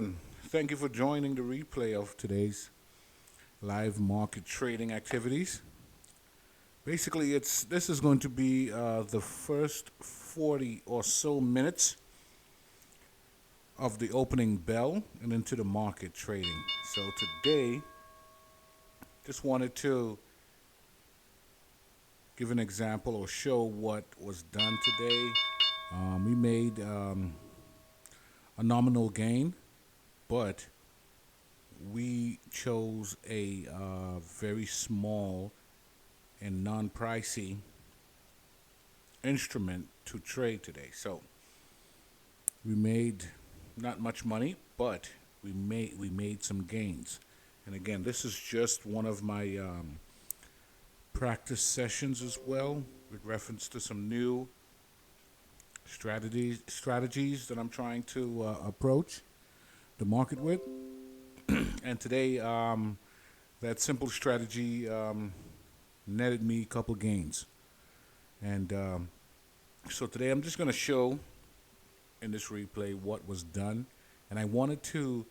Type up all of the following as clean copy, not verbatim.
and thank you for joining the replay of today's live market trading activities. Basically, this is going to be the first 40 or so minutes of the opening bell and into the market trading. So today, just wanted to give an example or show what was done today. We made a nominal gain, but we chose a very small and non-pricey instrument to trade today. So we made not much money, but we made some gains. And again, this is just one of my practice sessions as well, with reference to some new strategies that I'm trying to approach the market with. And today, that simple strategy netted me a couple gains. And so today I'm just going to show in this replay what was done. And I wanted to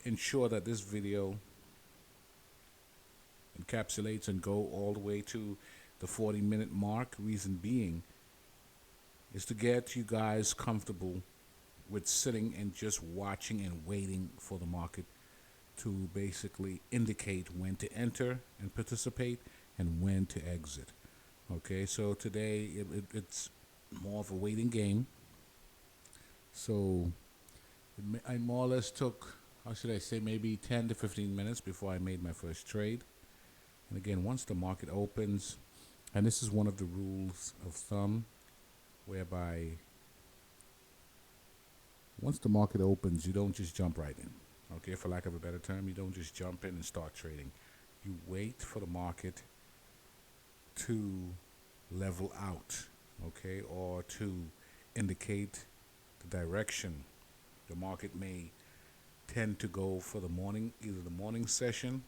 ensure that this video encapsulates and go all the way to the 40-minute mark. Reason being is to get you guys comfortable with sitting and just watching and waiting for the market to basically indicate when to enter and participate and when to exit. Okay, so today it's more of a waiting game. So I more or less took, how should I say, maybe 10 to 15 minutes before I made my first trade. And again, once the market opens, and this is one of the rules of thumb, whereby once the market opens, you don't just jump right in. Okay, for lack of a better term, you don't just jump in and start trading. You wait for the market to level out, okay, or to indicate the direction the market may tend to go for the morning, either the morning session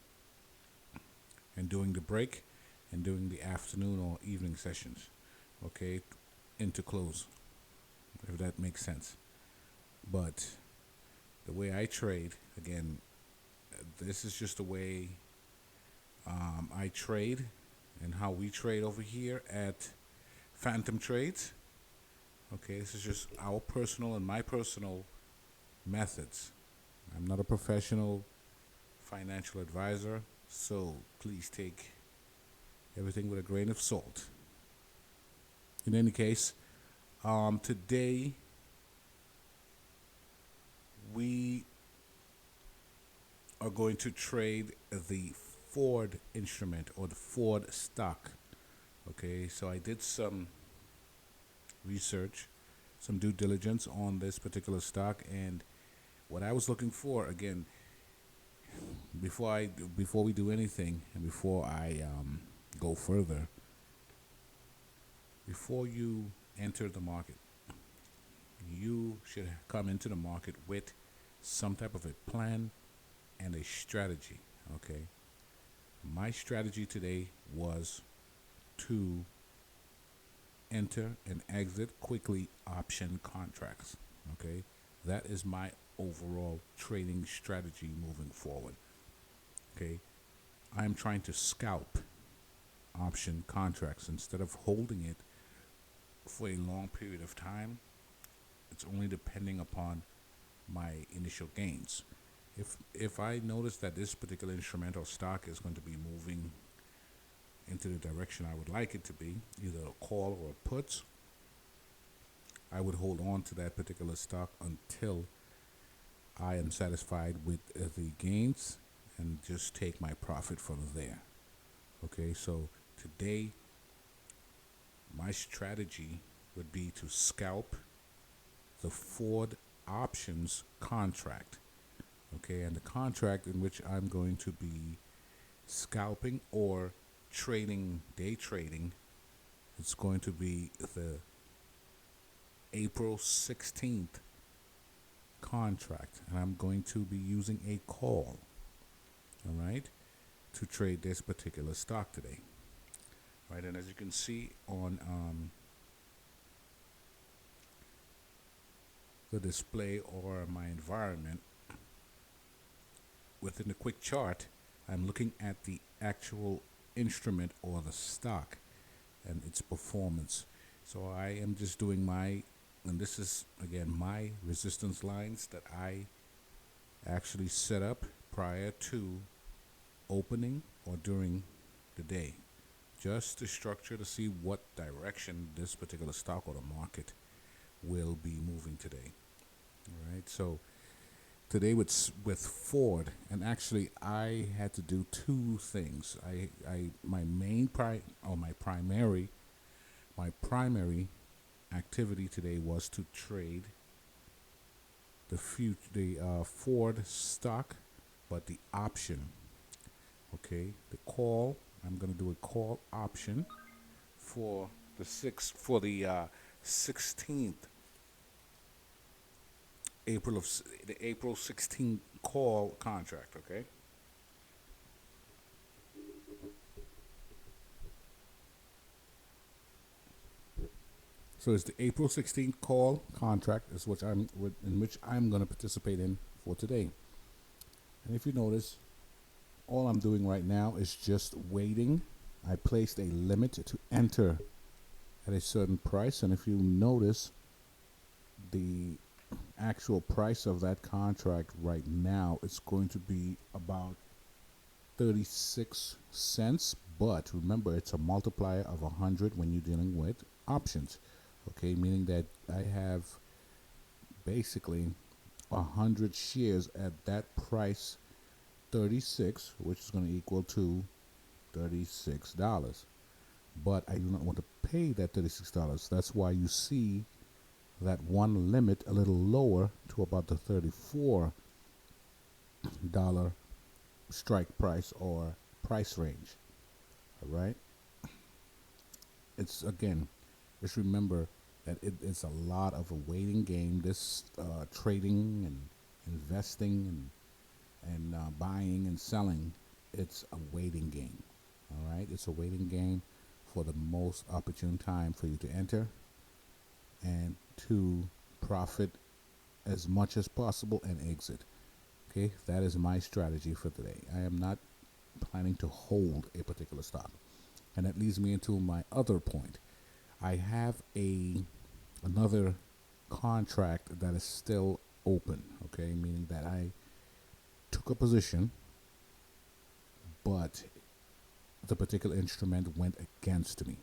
and doing the break and doing the afternoon or evening sessions, okay, into close, if that makes sense. But the way I trade, again, this is just the way I trade and how we trade over here at Phantom Trades. Okay, this is just our personal and my personal methods. I'm not a professional financial advisor, so please take everything with a grain of salt. In any case, today we are going to trade the Ford instrument or the Ford stock. Okay, so I did some research, some due diligence on this particular stock, and what I was looking for, again, before we do anything and before I go further, before you enter the market, you should come into the market with some type of a plan and a strategy. Okay, my strategy today was to enter and exit quickly option contracts. Okay, that is my overall trading strategy moving forward. Okay, I am trying to scalp option contracts instead of holding it for a long period of time. It's only depending upon my initial gains. If I notice that this particular instrument or stock is going to be moving into the direction I would like it to be, either a call or a put, I would hold on to that particular stock until I am satisfied with the gains and just take my profit from there. Okay, so today my strategy would be to scalp the Ford options contract. Okay, and the contract in which I'm going to be scalping or trading, day trading, it's going to be the April 16th contract, and I'm going to be using a call, all right, to trade this particular stock today. Right, and as you can see on the display or my environment, within the quick chart, I'm looking at the actual instrument or the stock and its performance. So I am just doing and this is again my resistance lines that I actually set up prior to opening or during the day, just to structure to see what direction this particular stock or the market will be moving today. All right, so today with Ford, and actually I had to do two things. I my main my primary activity today was to trade the Ford stock, but the option. Okay, the call. I'm gonna do a call option for the 16th the April 16th call contract. Okay. So it's the April 16th call contract is in which I'm going to participate in for today. And if you notice, all I'm doing right now is just waiting. I placed a limit to enter at a certain price, and if you notice, the actual price of that contract right now is going to be about 36 cents, but remember it's a multiplier of 100 when you're dealing with options. Okay, meaning that I have basically 100 shares at that price 36, which is going to equal to $36. But I do not want to pay that $36. That's why you see that one limit a little lower to about the $34 strike price or price range. All right. It's again, just remember that it's a lot of a waiting game. This trading and investing and buying and selling, it's a waiting game. All right, it's a waiting game for the most opportune time for you to enter and to profit as much as possible and exit. Okay, that is my strategy for today. I am not planning to hold a particular stock. And that leads me into my other point. I have another contract that is still open, okay, meaning that I took a position, but the particular instrument went against me.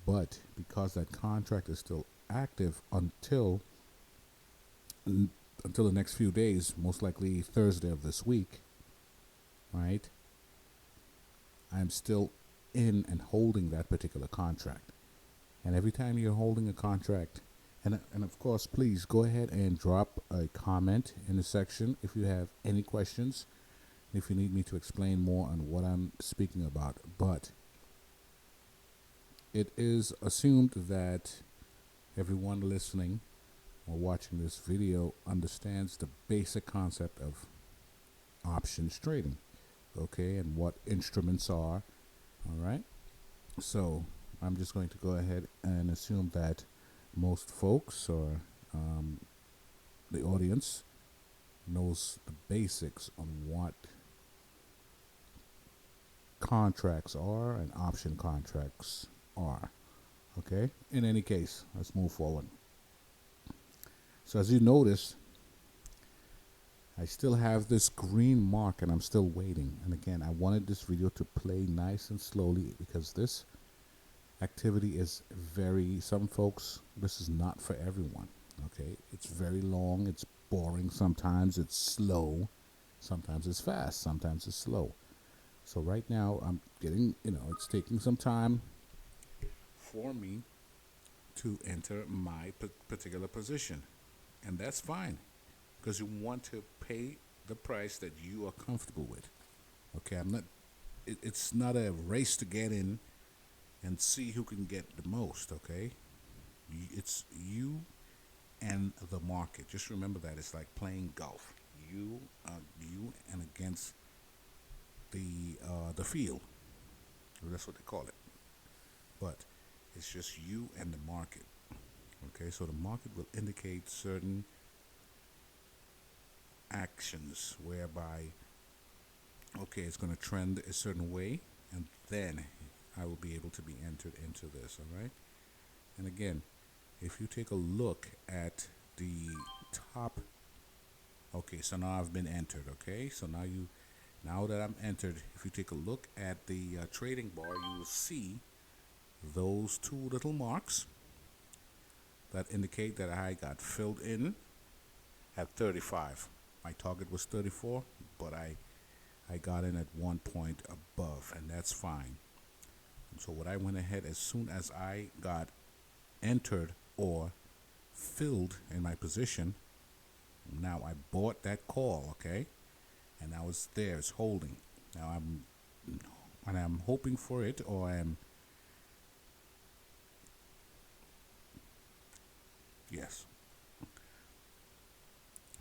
But because that contract is still active until the next few days, most likely Thursday of this week, right? I'm still in and holding that particular contract. And every time you're holding a contract, and of course, please go ahead and drop a comment in the section if you have any questions, if you need me to explain more on what I'm speaking about. But it is assumed that everyone listening or watching this video understands the basic concept of options trading, okay, and what instruments are. All right, so I'm just going to go ahead and assume that most folks or the audience knows the basics on what contracts are and option contracts are. Okay, in any case, let's move forward. So as you notice, I still have this green mark and I'm still waiting. And again, I wanted this video to play nice and slowly because this activity is some folks, this is not for everyone. Okay, it's very long, it's boring, sometimes it's slow, sometimes it's fast, sometimes it's slow. So right now I'm getting, it's taking some time for me to enter my particular position. And that's fine, because you want to pay the price that you are comfortable with. Okay, it's not a race to get in and see who can get the most, okay? It's you and the market. Just remember that it's like playing golf. You and against the field. That's what they call it. But it's just you and the market. Okay, so the market will indicate certain actions whereby, okay, it's going to trend a certain way, and then I will be able to be entered into this, all right? And again, if you take a look at the top, okay, so now I've been entered, okay? So now that I'm entered, if you take a look at the trading bar, you will see those two little marks that indicate that I got filled in at 35. My target was 34, but I got in at 1 point above, and that's fine. And so what I went ahead, as soon as I got entered or filled in my position, now I bought that call, okay? And now it's there, it's holding. Now I'm hoping for it, or yes.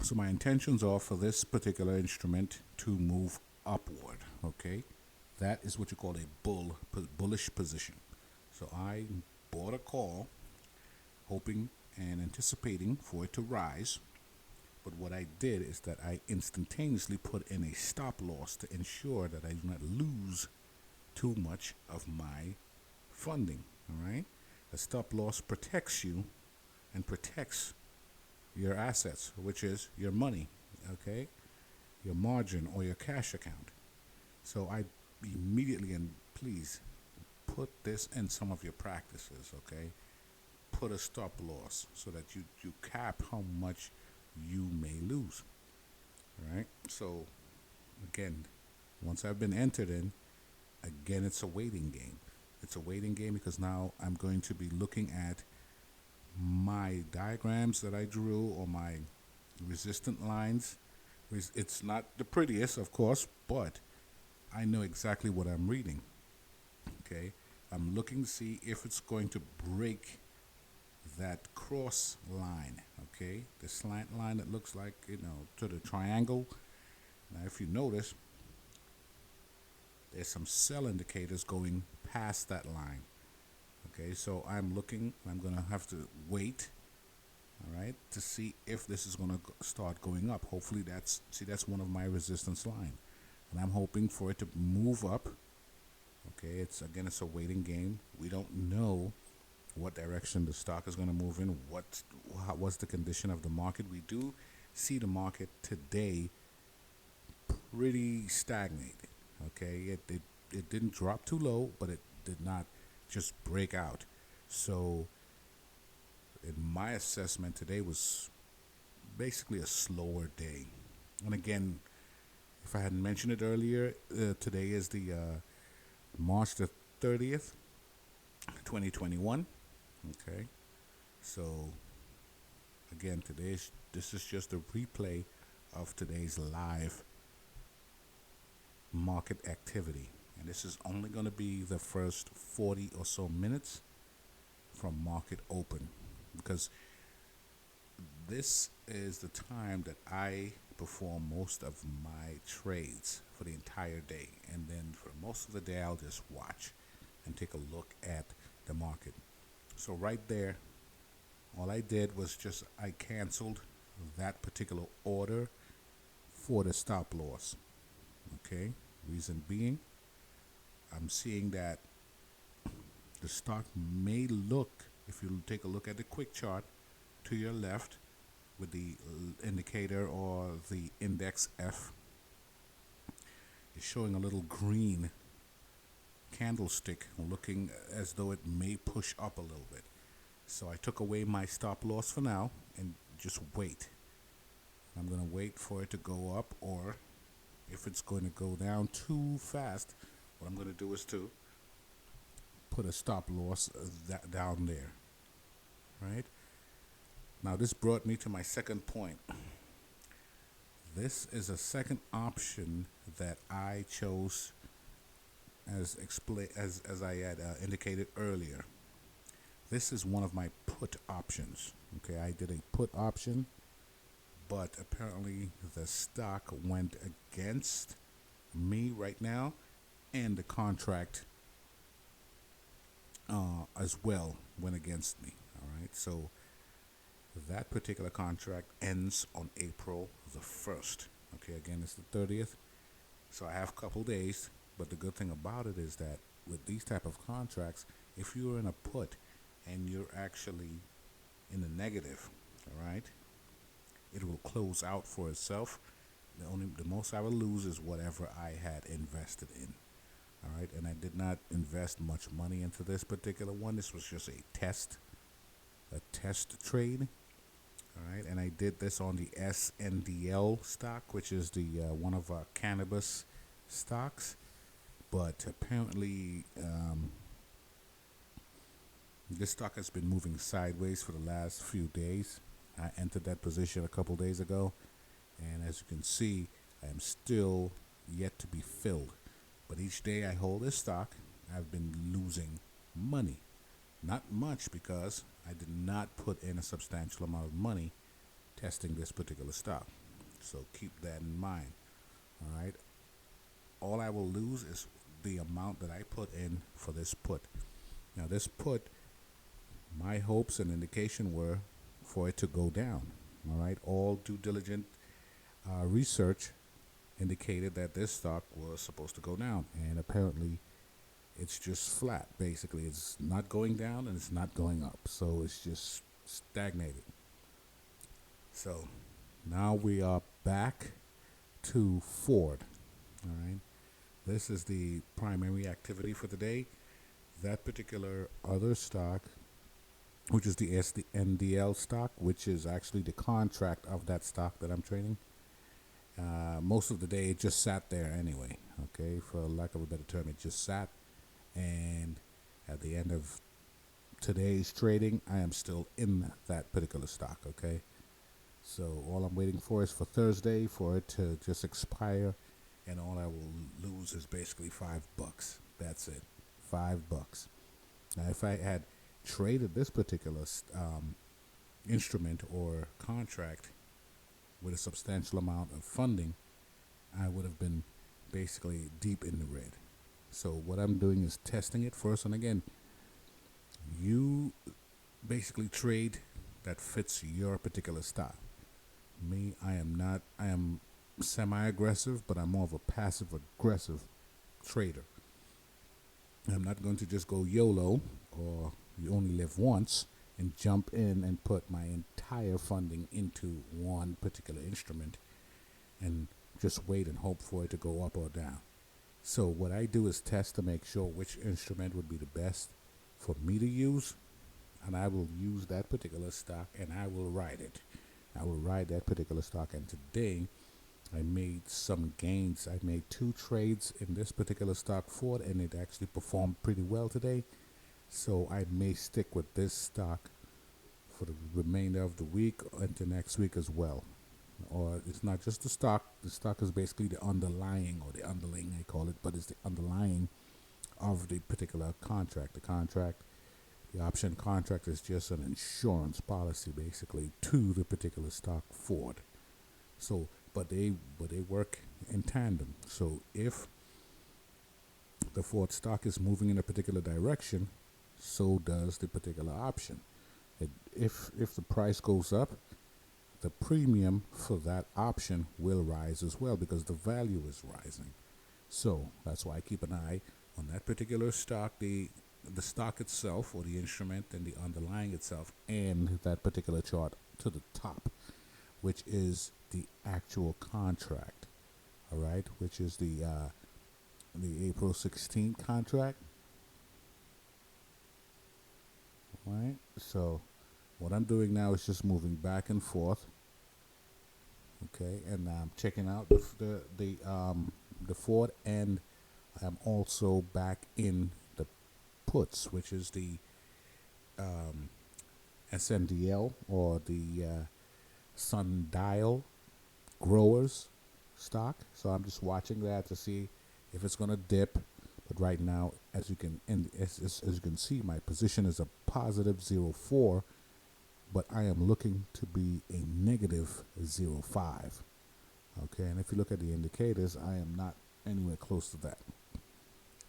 So my intentions are for this particular instrument to move upward, okay? That is what you call a bullish position. So I bought a call, hoping and anticipating for it to rise. But what I did is that I instantaneously put in a stop loss to ensure that I do not lose too much of my funding, all right? A stop loss protects you and protects your assets, which is your money, okay? Your margin or your cash account. So I immediately, and please put this in some of your practices, okay? Put a stop loss so that you cap how much you may lose. All right? So again, once I've been entered in, again, it's a waiting game. It's a waiting game because now I'm going to be looking at my diagrams that I drew or my resistant lines. It's not the prettiest, of course, but I know exactly what I'm reading. Okay? I'm looking to see if it's going to break that cross line, okay? The slant line that looks like, to the triangle. Now, if you notice, there's some sell indicators going past that line. Okay, so I'm looking, I'm going to have to wait, all right, to see if this is going to start going up. Hopefully that's one of my resistance line. And I'm hoping for it to move up. Okay, it's a waiting game. We don't know what direction the stock is going to move in, what's the condition of the market. We do see the market today pretty stagnated. Okay, it didn't drop too low, but it did not just break out. So in my assessment, today was basically a slower day. And again, if I hadn't mentioned it earlier, today is the March the 30th, 2021. Okay, so again, this is just a replay of today's live market activity, and this is only going to be the first 40 or so minutes from market open, because this is the time that I perform most of my trades for the entire day, and then for most of the day I'll just watch and take a look at the market. So right there, all I did was I canceled that particular order for the stop loss. Okay, reason being, I'm seeing that the stock may look, if you take a look at the quick chart to your left with the indicator or the index F, is showing a little green candlestick looking as though it may push up a little bit. So I took away my stop loss for now and just wait. I'm going to wait for it to go up, or if it's going to go down too fast, what I'm going to do is to put a stop loss down there. Right? Now this brought me to my second point. This is a second option that I chose as I had indicated earlier. This is one of my put options. Okay, I did a put option, but apparently the stock went against me right now, and the contract as well went against me. All right, so that particular contract ends on April the 1st. Okay, again, it's the 30th. So I have a couple days, but the good thing about it is that with these type of contracts, if you're in a put and you're actually in the negative, all right, it will close out for itself. The most I will lose is whatever I had invested in. All right, and I did not invest much money into this particular one. This was just a test trade. All right, and I did this on the SNDL stock, which is the one of our cannabis stocks. But apparently, this stock has been moving sideways for the last few days. I entered that position a couple days ago, and as you can see, I am still yet to be filled. But each day I hold this stock, I've been losing money. Not much because I did not put in a substantial amount of money testing this particular stock. So keep that in mind. All right. All I will lose is the amount that I put in for this put. Now, this put, my hopes and indication were for it to go down. All right. All due diligent research indicated that this stock was supposed to go down, and apparently it's just flat. Basically, it's not going down and it's not going up, so it's just stagnated. So now we are back to Ford. All right, this is the primary activity for the day. That particular other stock, which is the SNDL stock, which is actually the contract of that stock that I'm trading. Most of the day it just sat there anyway. Okay, for lack of a better term, it just sat. And at the end of today's trading, I am still in that particular stock. Okay, so all I'm waiting for is for Thursday for it to just expire, and all I will lose is basically $5. That's it, $5. Now, if I had traded this particular instrument or contract with a substantial amount of funding, I would have been basically deep in the red. So what I'm doing is testing it first. And again, you basically trade that fits your particular style. Me, I am semi-aggressive, but I'm more of a passive-aggressive trader. I'm not going to just go YOLO, or you only live once, and jump in and put my entire funding into one particular instrument and just wait and hope for it to go up or down. So what I do is test to make sure which instrument would be the best for me to use, and I will use that particular stock and I will ride it. I will ride that particular stock, and today I made some gains. I made 2 trades in this particular stock, Ford, and it actually performed pretty well today. So I may stick with this stock for the remainder of the week into next week as well. Or it's not just the stock. The stock is basically the underlying, or the underlying I call it, but it's the underlying of the particular contract. The option contract is just an insurance policy basically to the particular stock Ford. So, but they work in tandem. So if the Ford stock is moving in a particular direction, so does the particular option. If the price goes up, the premium for that option will rise as well because the value is rising. So that's why I keep an eye on that particular stock, the stock itself, or the instrument, and the underlying itself, and that particular chart to the top, which is the actual contract. All right, which is the April 16th contract. All right, so what I'm doing now is just moving back and forth. Okay, and I'm checking out the Ford, and I'm also back in the puts, which is the SNDL, or the Sundial Growers stock. So I'm just watching that to see if it's gonna dip. But right now, as you can see, my position is a positive 0.4, but I am looking to be a negative 0.5. Okay, and if you look at the indicators, I am not anywhere close to that.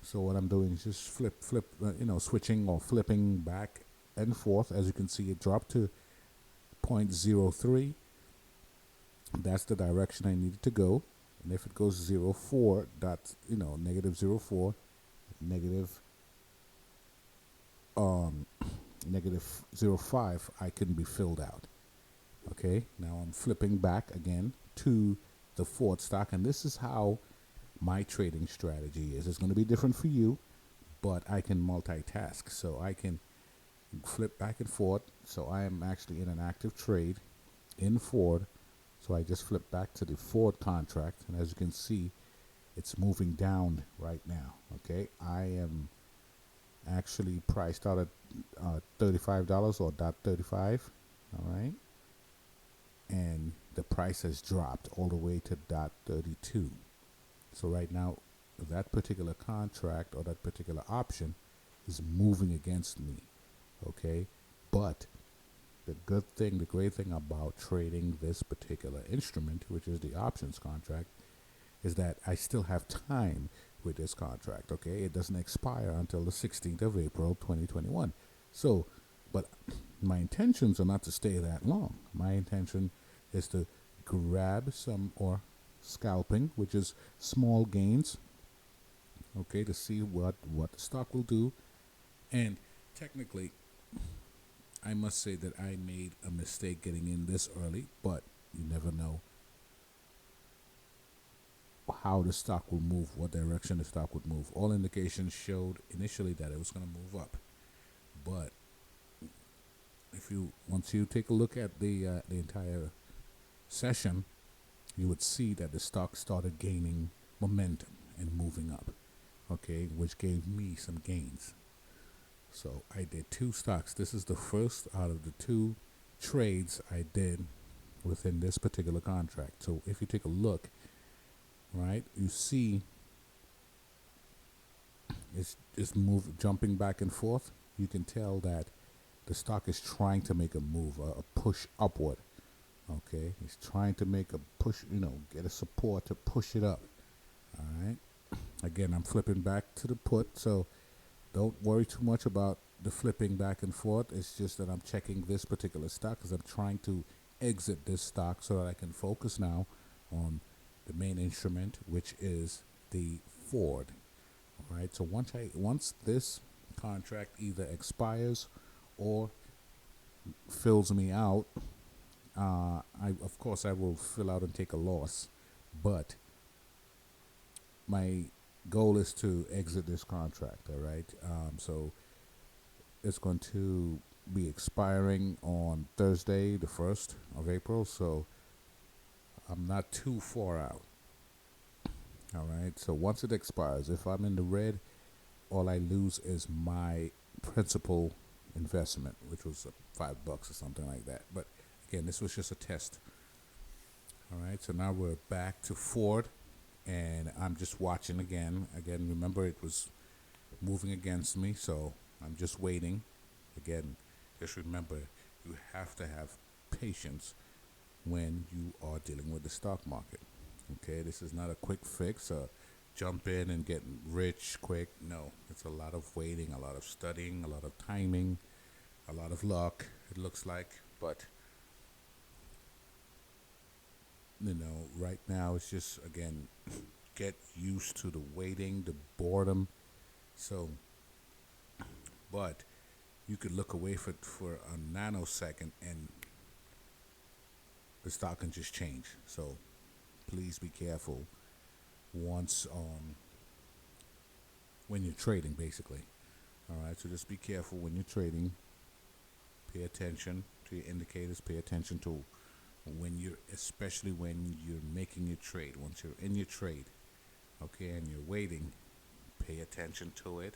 So what I'm doing is just switching or flipping back and forth. As you can see, it dropped to 0.03, That's the direction I needed to go. And if it goes 0.4 dot, negative 0.4, negative um negative 0.5, I can be filled out. Okay, now I'm flipping back again to the Ford stock, and this is how my trading strategy is. It's going to be different for you, but I can multitask, so I can flip back and forth. So I am actually in an active trade in Ford. So I just flip back to the Ford contract, and as you can see, it's moving down right now. Okay, I am actually priced out at $35 or .35. All right, and the price has dropped all the way to .32. So right now, that particular contract or that particular option is moving against me. Okay, but the great thing about trading this particular instrument, which is the options contract, is that I still have time with this contract. Okay, it doesn't expire until the 16th of April, 2021. So, but my intentions are not to stay that long. My intention is to grab some or scalping, which is small gains. Okay, to see what the stock will do, and technically, I must say that I made a mistake getting in this early, but you never know how the stock will move, what direction the stock would move. All indications showed initially that it was going to move up, but if you once you take a look at the entire session, you would see that the stock started gaining momentum and moving up. Okay, which gave me some gains. So I did two stocks. This is the first out of the two trades I did within this particular contract. So if you take a look, right, you see it's jumping back and forth. You can tell that the stock is trying to make a move, a push upward. Okay, it's trying to make a push, get a support to push it up. All right. Again, I'm flipping back to the put, so don't worry too much about the flipping back and forth. It's just that I'm checking this particular stock because I'm trying to exit this stock so that I can focus now on the main instrument, which is the Ford. All right. So once this contract either expires or fills me out, I of course I will fill out and take a loss, but my goal is to exit this contract. All right. So it's going to be expiring on Thursday, the 1st of April. So I'm not too far out. All right. So once it expires, if I'm in the red, all I lose is my principal investment, which was $5 or something like that. But again, this was just a test. All right. So now we're back to Ford, and I'm just watching again. Again, remember it was moving against me, so I'm just waiting. Again, just remember you have to have patience when you are dealing with the stock market. Okay, this is not a quick fix, jump in and get rich quick. No, it's a lot of waiting, a lot of studying, a lot of timing, a lot of luck, it looks like. But, right now it's just, again, get used to the waiting, the boredom. So, but you could look away for a nanosecond and the stock can just change. So please be careful once when you're trading, basically. All right, so just be careful when you're trading. Pay attention to your indicators. Pay attention to especially when you're making your trade. Once you're in your trade, okay, and you're waiting, pay attention to it.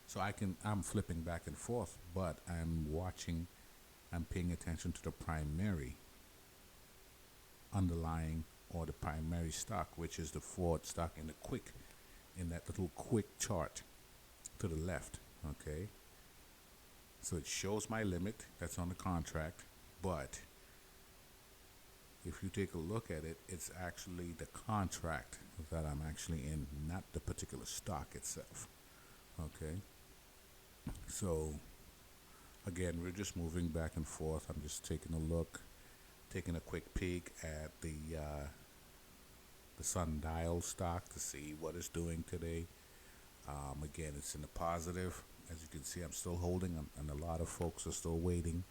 So I'm flipping back and forth, but I'm paying attention to the primary underlying or the primary stock, which is the Ford stock in that little quick chart to the left. Okay, so it shows my limit that's on the contract, but if you take a look at it, it's actually the contract that I'm actually in, not the particular stock itself. Okay, so again, we're just moving back and forth. I'm just taking a look, taking a quick peek at the sundial stock to see what it's doing today. Again, it's in the positive. As you can see, I'm still holding, and a lot of folks are still waiting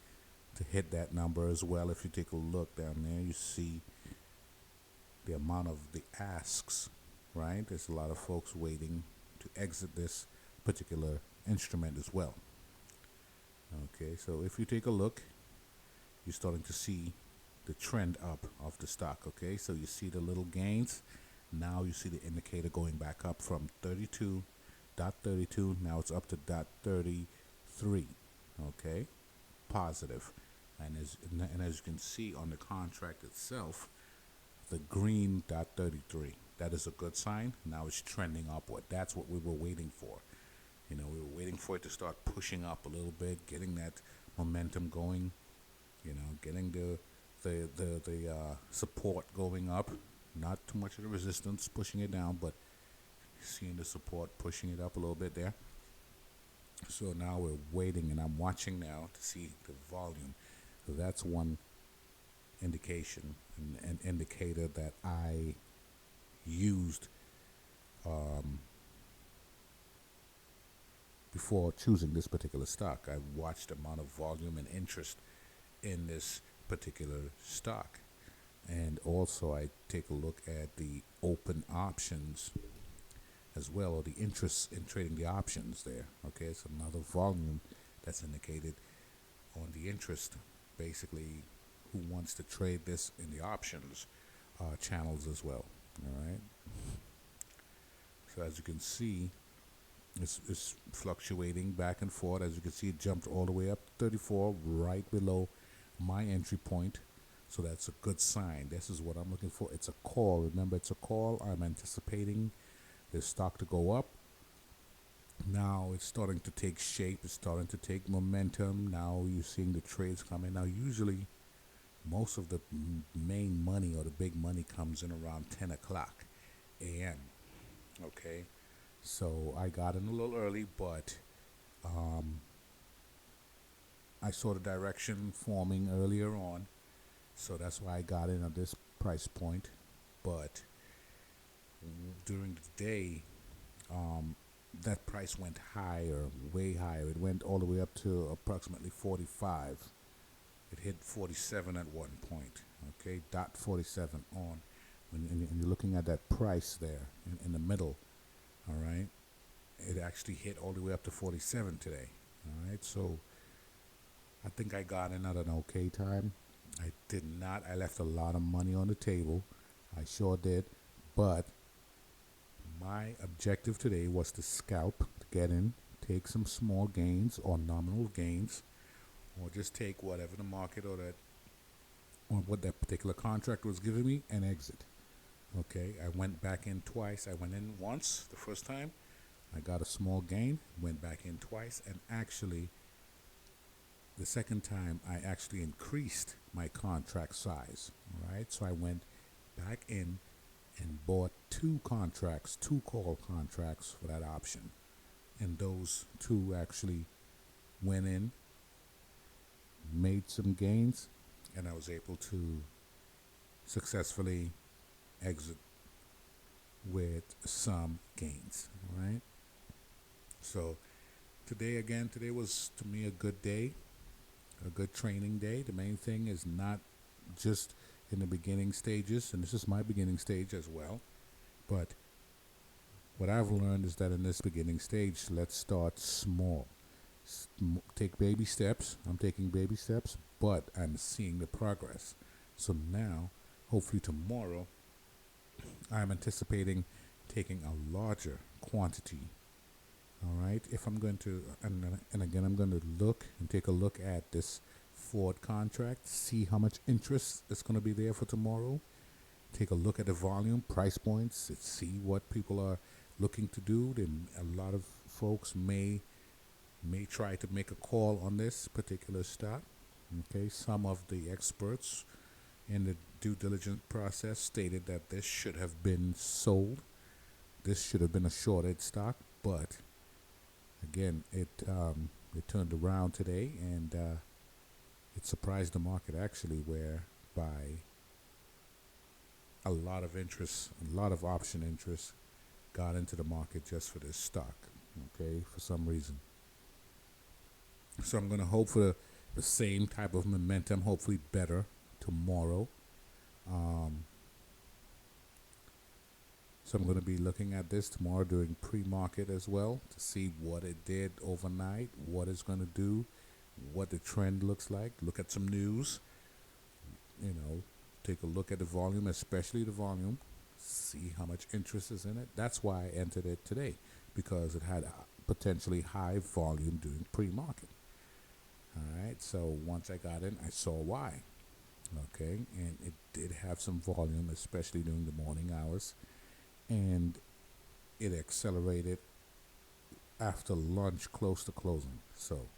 to hit that number as well. If you take a look down there, you see the amount of the asks, right? There's a lot of folks waiting to exit this particular instrument as well. Okay, so if you take a look, you're starting to see the trend up of the stock. Okay, so you see the little gains. Now you see the indicator going back up from 32.32. Now it's up to .33. Okay, positive. And as you can see on the contract itself, the green .33, that is a good sign. Now it's trending upward. That's what we were waiting for. You know, we were waiting for it to start pushing up a little bit, getting that momentum going. You know, getting the support going up. Not too much of the resistance pushing it down, but seeing the support pushing it up a little bit there. So now we're waiting, and I'm watching now to see the volume. So that's one indication, an indicator that I used before choosing this particular stock. I watched the amount of volume and interest in this particular stock, and also I take a look at the open options as well, or the interest in trading the options there. Okay, it's another volume that's indicated on the interest, basically who wants to trade this in the options channels as well. All right, so as you can see, it's fluctuating back and forth. As you can see, it jumped all the way up 34, right below my entry point. So that's a good sign. This is what I'm looking for. It's a call. Remember, it's a call. I'm anticipating this stock to go up. Now it's starting to take shape. It's starting to take momentum. Now you're seeing the trades come in. Now usually most of the main money, or the big money, comes in around 10 o'clock a.m. Okay, so I got in a little early, but I saw the direction forming earlier on, so that's why I got in at this price point. But during the day, that price went higher, way higher. It went all the way up to approximately 45. It hit 47 at one point. Okay, dot 47 on. And you're looking at that price there in the middle. All right, it actually hit all the way up to 47 today. All right, so I think I got in at an okay time. I did not. I left a lot of money on the table. I sure did. But my objective today was to scalp, to get in, take some small gains or nominal gains, or just take whatever the market or what that particular contract was giving me and exit. Okay, I went back in twice. I went in once the first time. I got a small gain, went back in twice, and actually the second time I actually increased my contract size. All right, so I went back in and bought two contracts, two call contracts for that option. And those two actually went in, made some gains, and I was able to successfully exit with some gains. All right. So today was to me a good day, a good training day. The main thing is not just in the beginning stages, and this is my beginning stage as well, but what I've learned is that in this beginning stage, let's start small. Take baby steps. I'm taking baby steps, but I'm seeing the progress. So now, hopefully tomorrow, I'm anticipating taking a larger quantity. All right, if I'm going to, and again, I'm going to look and take a look at this Ford contract, see how much interest is going to be there for tomorrow. Take a look at the volume, price points, see what people are looking to do. Then a lot of folks may try to make a call on this particular stock. Okay, some of the experts in the due diligence process stated that this should have been sold. This should have been a shorted stock, but again, it turned around today, and it surprised the market actually, where by a lot of interest, a lot of option interest got into the market just for this stock, okay, for some reason. So I'm going to hope for the same type of momentum, hopefully better tomorrow. So I'm going to be looking at this tomorrow during pre-market as well to see what it did overnight, what it's going to do, what the trend looks like. Look at some news, take a look at the volume, especially the volume, see how much interest is in it. That's why I entered it today, because it had potentially high volume during pre-market. All right, so once I got in, I saw why. Okay, and it did have some volume, especially during the morning hours, and it accelerated after lunch close to closing. So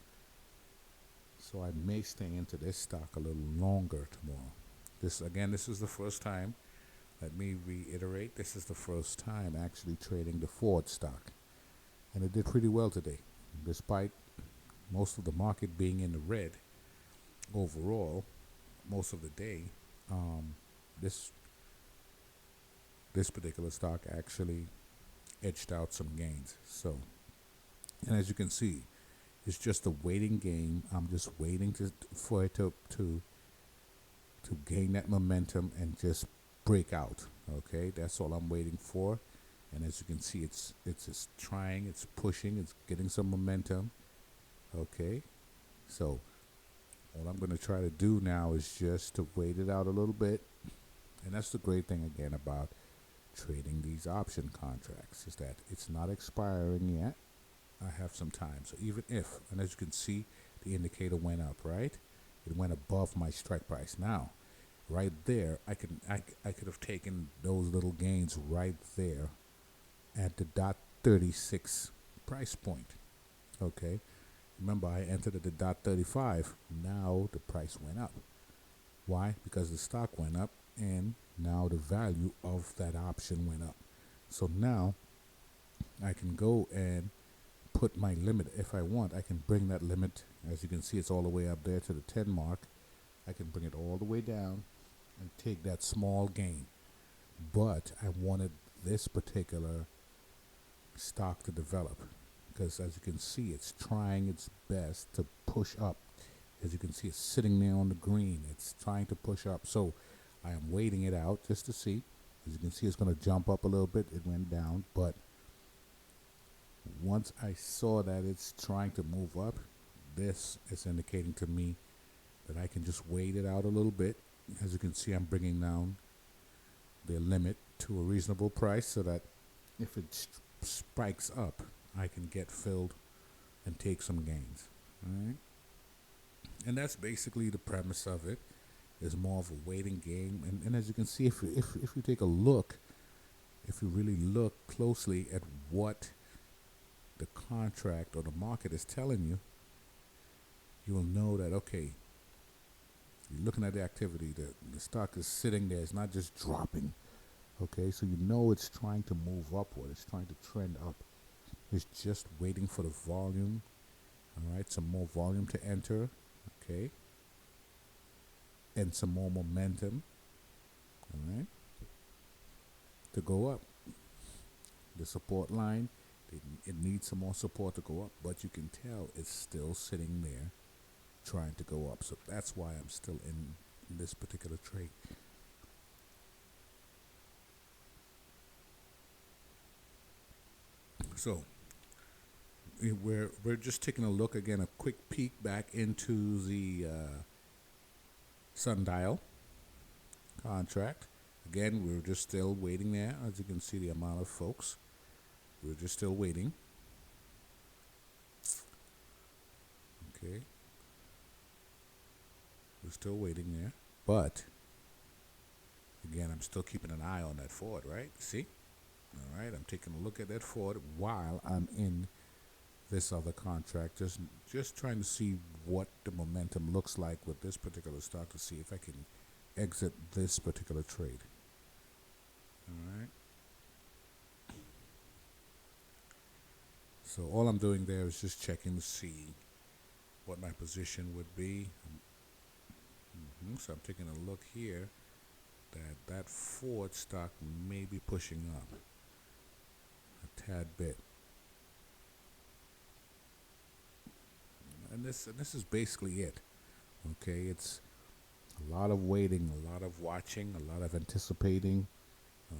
I may stay into this stock a little longer tomorrow. This is the first time. Let me reiterate, this is the first time actually trading the Ford stock. And it did pretty well today. Despite most of the market being in the red overall, most of the day, this particular stock actually edged out some gains. So, and as you can see, it's just a waiting game. I'm just waiting for it to gain that momentum and just break out. Okay, that's all I'm waiting for. And as you can see, it's trying, it's pushing, it's getting some momentum. Okay, so all I'm going to try to do now is just to wait it out a little bit. And that's the great thing again about trading these option contracts, is that it's not expiring yet. I have some time. So even if, and as you can see, the indicator went up, right? It went above my strike price. Now, right there, I could have taken those little gains right there at the .36 price point. Okay, remember I entered at the .35. Now the price went up. Why? Because the stock went up, and now the value of that option went up. So now I can go and put my limit. If I want, I can bring that limit. As you can see, it's all the way up there to the 10 mark. I can bring it all the way down and take that small gain. But I wanted this particular stock to develop, because as you can see, it's trying its best to push up. As you can see, it's sitting there on the green. It's trying to push up. So I am waiting it out just to see. As you can see, it's going to jump up a little bit. It went down, but once I saw that it's trying to move up, this is indicating to me that I can just wait it out a little bit. As you can see, I'm bringing down the limit to a reasonable price so that if it spikes up, I can get filled and take some gains. All right? And that's basically the premise of it. It's more of a waiting game. And as you can see, if you take a look, if you really look closely at what the contract or the market is telling you, you'll know that, okay, you're looking at the activity, the stock is sitting there, it's not just dropping. Okay, so you know it's trying to move upward, it's trying to trend up. It's just waiting for the volume, all right, some more volume to enter, okay, and some more momentum, all right, to go up. The support line, it needs some more support to go up, but you can tell it's still sitting there trying to go up. So that's why I'm still in this particular trade. So we're just taking a look again, a quick peek back into the sundial contract. Again, we're just still waiting there. As you can see, the amount of folks, we're just still waiting. Okay, we're still waiting there, but again, I'm still keeping an eye on that Ford, right? See? All right, I'm taking a look at that Ford while I'm in this other contract, just trying to see what the momentum looks like with this particular stock to see if I can exit this particular trade. All right. So all I'm doing there is just checking to see what my position would be. So I'm taking a look here that Ford stock may be pushing up a tad bit. And this is basically it. Okay, it's a lot of waiting, a lot of watching, a lot of anticipating.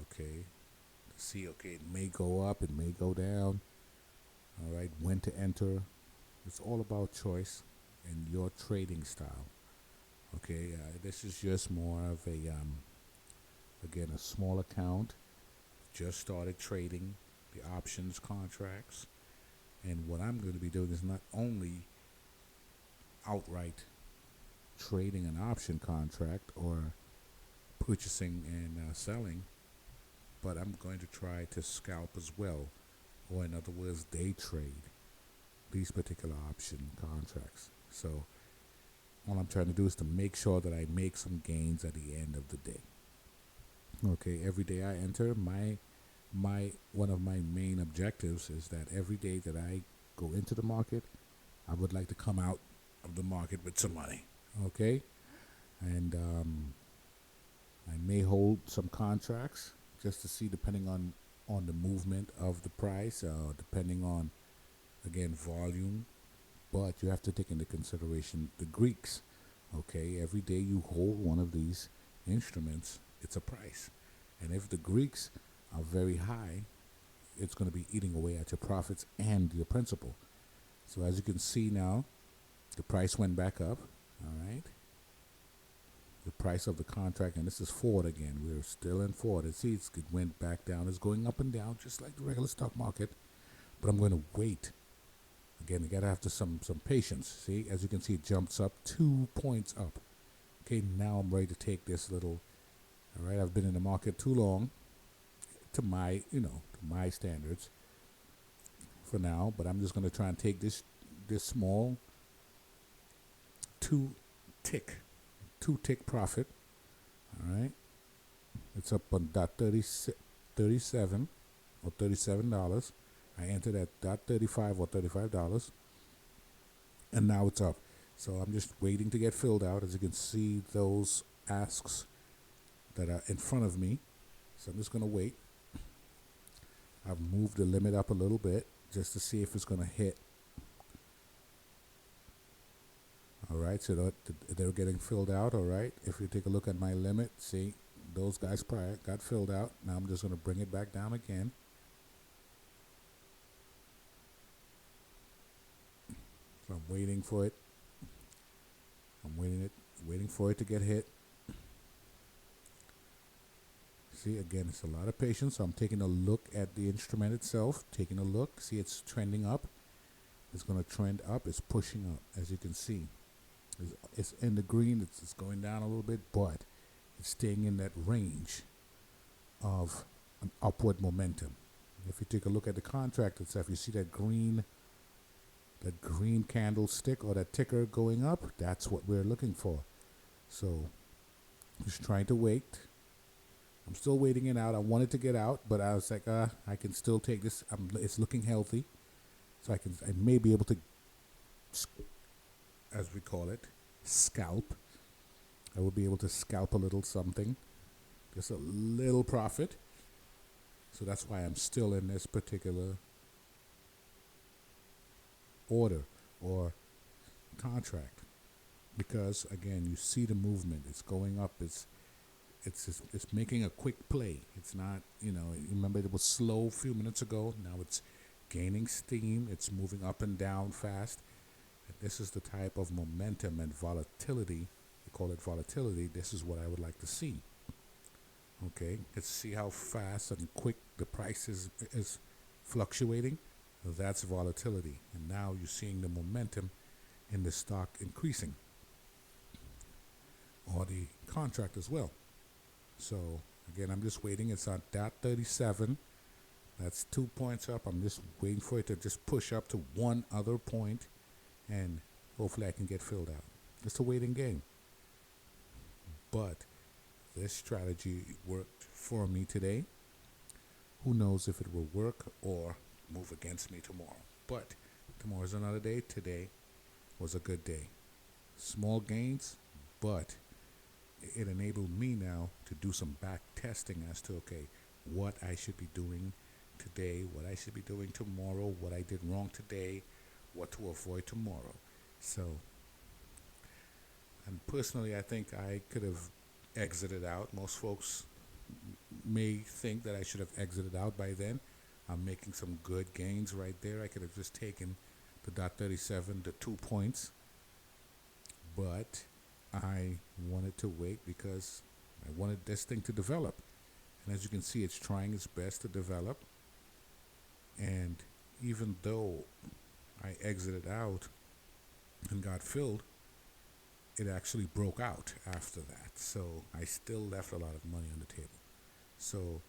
Okay, to see. Okay, it may go up, it may go down. All right, when to enter. It's all about choice and your trading style. Okay, this is just more of a again a small account. Just started trading the options contracts, and what I'm going to be doing is not only outright trading an option contract or purchasing and selling, but I'm going to try to scalp as well, or in other words, day trade these particular option contracts. So all I'm trying to do is to make sure that I make some gains at the end of the day. Okay, every day I enter, my one of my main objectives is that every day that I go into the market, I would like to come out of the market with some money. Okay, and I may hold some contracts just to see, depending on the movement of the price, depending on again volume. But you have to take into consideration the Greeks. Okay, every day you hold one of these instruments, it's a price, and if the Greeks are very high, it's going to be eating away at your profits and your principal. So as you can see now, the price went back up. All right, the price of the contract, and this is Ford again. We're still in Ford. It went back down. It's going up and down just like the regular stock market. But I'm going to wait. Again, you gotta have some patience. See, as you can see, it jumps up 2 points up. Okay, now I'm ready to take this little. All right, I've been in the market too long, to my standards for now. But I'm just gonna try and take this small two tick profit. All right, it's up on $37 or $37. I entered at $35 or $35, and now it's up. So I'm just waiting to get filled out. As you can see, those asks that are in front of me. So I'm just going to wait. I've moved the limit up a little bit just to see if it's going to hit. All right, so they're getting filled out. All right, if you take a look at my limit, see, those guys prior got filled out. Now I'm just going to bring it back down again. So I'm waiting for it. I'm waiting for it to get hit. See, again, it's a lot of patience. So I'm taking a look at the instrument itself, taking a look. See, it's trending up. It's going to trend up. It's pushing up, as you can see. It's in the green. It's going down a little bit, but it's staying in that range of an upward momentum. If you take a look at the contract itself, you see that green candlestick or that ticker going up. That's what we're looking for. So just trying to wait. I'm still waiting it out. I wanted to get out, but I was like, I can still take this. It's looking healthy, so I may be able to, as we call it, scalp. I will be able to scalp a little something, just a little profit. So that's why I'm still in this particular order or contract, because again, you see the movement. It's going up. It's making a quick play. It's not, remember it was slow a few minutes ago. Now it's gaining steam. It's moving up and down fast. And this is the type of momentum and volatility. We call it volatility. This is what I would like to see. Okay, let's see how fast and quick the price is fluctuating. That's volatility. And now you're seeing the momentum in the stock increasing, or the contract as well. So again, I'm just waiting. It's on .37. That's 2 points up. I'm just waiting for it to just push up to one other point, and hopefully I can get filled out. It's a waiting game. But this strategy worked for me today. Who knows if it will work or move against me tomorrow. But tomorrow's another day. Today was a good day. Small gains, but it enabled me now to do some back testing as to, okay, what I should be doing today, what I should be doing tomorrow, what I did wrong today, what to avoid tomorrow. So, and personally, I think I could have exited out. Most folks may think that I should have exited out by then. I'm making some good gains right there. I could have just taken the .37 to 2 points, but I wanted to wait because I wanted this thing to develop. And as you can see, it's trying its best to develop. And even though I exited out and got filled, it actually broke out after that. So I still left a lot of money on the table. So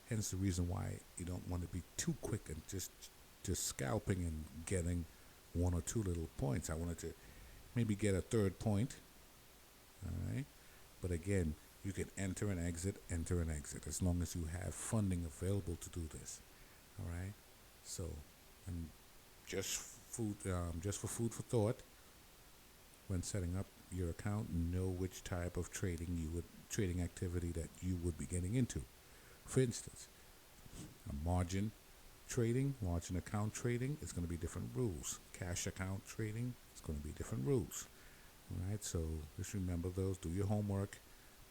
hence the reason why you don't want to be too quick and just scalping and getting one or two little points. I wanted to maybe get a third point. All right. But again, you can enter and exit, as long as you have funding available to do this. All right. So, and just for food for thought, when setting up your account, know which type of trading activity that you would be getting into. For instance, a margin account trading is going to be different rules. Cash account trading is going to be different rules. All right, so just remember those. Do your homework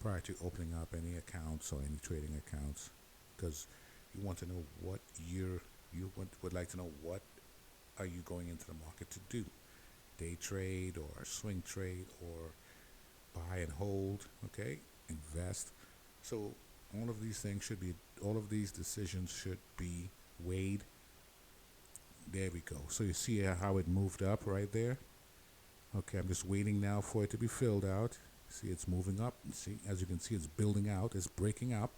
prior to opening up any accounts or any trading accounts, because you want to know what would like to know what are you going into the market to do. Day trade or swing trade or buy and hold, okay, invest. So all of these decisions should be weighed. There we go. So you see how it moved up right there. Okay, I'm just waiting now for it to be filled out. See, it's moving up. See, as you can see, it's building out. It's breaking up.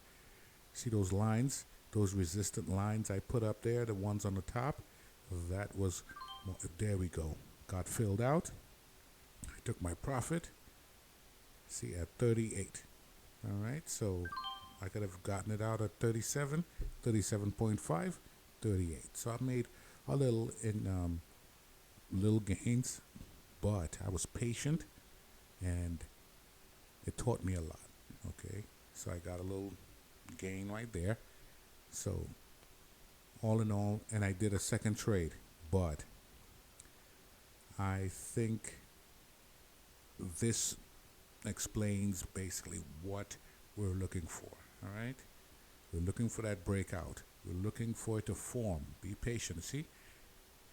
See those lines, those resistant lines I put up there, the ones on the top? That was, there we go. Got filled out. I took my profit. See, at 38. All right, so I could have gotten it out at 37, 37.5, 38. So I made a little little gains, but I was patient, and it taught me a lot. Okay, so I got a little gain right there. So all in all, and I did a second trade, but I think this explains basically what we're looking for. All right, we're looking for that breakout. We're looking for it to form. Be patient. See,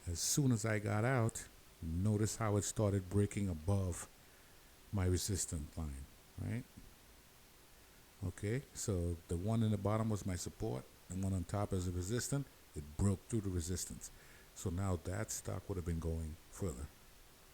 as soon as I got out, notice how it started breaking above my resistance line. Right. Okay, so the one in the bottom was my support, and one on top is a resistance. It broke through the resistance. So now that stock would have been going further.